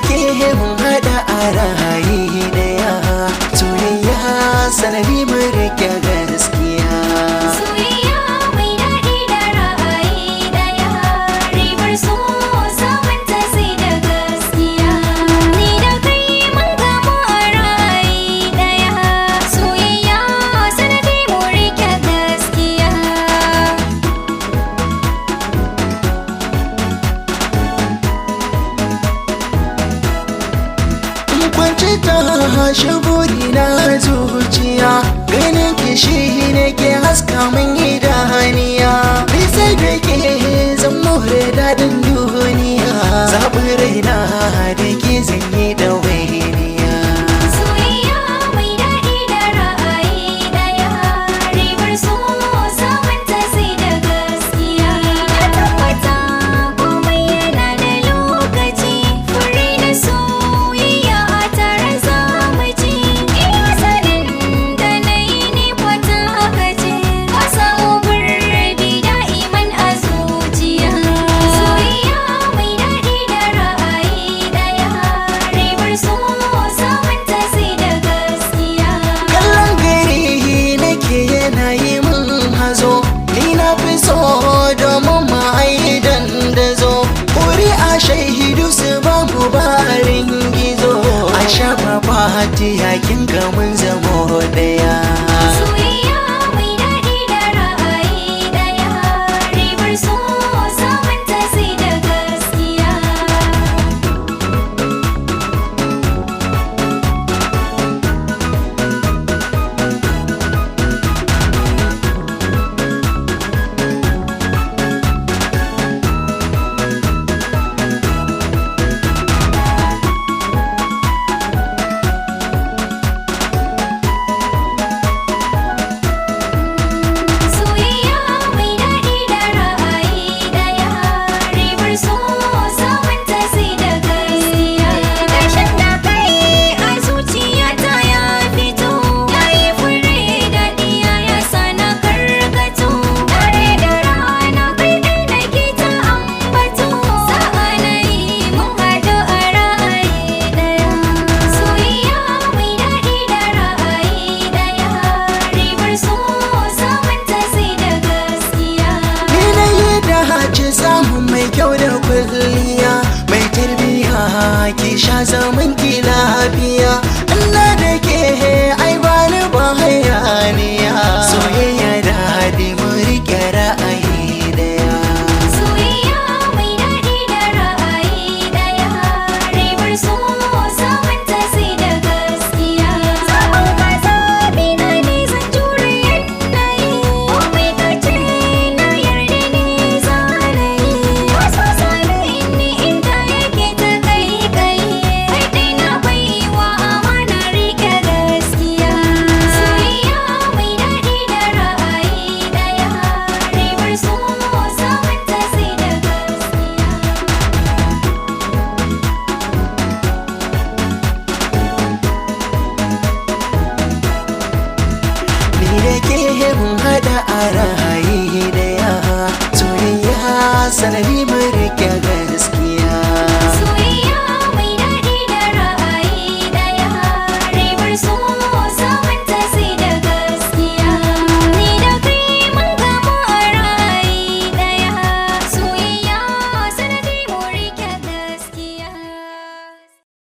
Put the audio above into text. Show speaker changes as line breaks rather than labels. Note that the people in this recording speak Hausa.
ke mun hada a rayi daya soyayya sanadi mu rike gaskiya
soyayya mai daɗi da ra'ayi daya ribar so sabunta sai da gaskiya ni da kai mun gamu a ra'ayi daya soyayya sanadi mu rike gaskiya
kwanci ta hashe buri na zuciya ganin kishi ne ke haska min idaniya ni sai da ke zan more daɗin duniya zaɓin raina da ke zanyi da wainiya
soyayya mai daɗi da ra'ayi daya ribar so sabunta sai da gaskiya na tabbata komai yana da lokaci fure da soyayya a tare za mu ci iya sanin da na yi ni kwata haka ce ka samu gurbi da'iman a zuciya soyayya mai daɗi da ra'ayi daya ribar so sabunta sai da gaskiya
kallon gari nake yana yi min hazo ni na fi so domin ma'aidan da zo kuri a shaidu su ba mu barin gizo a shafa fati yakin gamin zamo daya
soyayya mai daɗi da ra'ayi daya ribar so sabunta sai da gaskiya soyayya mai daɗi da ra'ayi daya ribar so sabunta sai da gaskiya ƙarshen da kai a zuciyata ya fito ya yi fure daɗi ya sa na karkato dare da rana kai ɗai nake ta ambato sa'a na yi mun haɗu a ra'ayi daya soyayya mai daɗi da ra'ayi daya ribar so sabunta sai da gaskiya
ni na yi da haci samun mai kyau da kwalliya mai tarbiya ki sha zaman ki lafiya Allah da ke ai bani ba hayaniya soyayya da haɗi mu rike ra'ayi daya
soyayya mai daɗi da ra'ayi daya ribar so sabunta sai da gaskiya zaɓin ka zaɓi na ne zan jure yanayi komai ka ce na yarda ne za na yi wasu sanin ni inda yake ta kai kai kai dai na baiwa amana rike gaskiya soyayya mai daɗi da ra'ayi daya ribar so sabunta sai da gaskiya
ni da ke mun hada a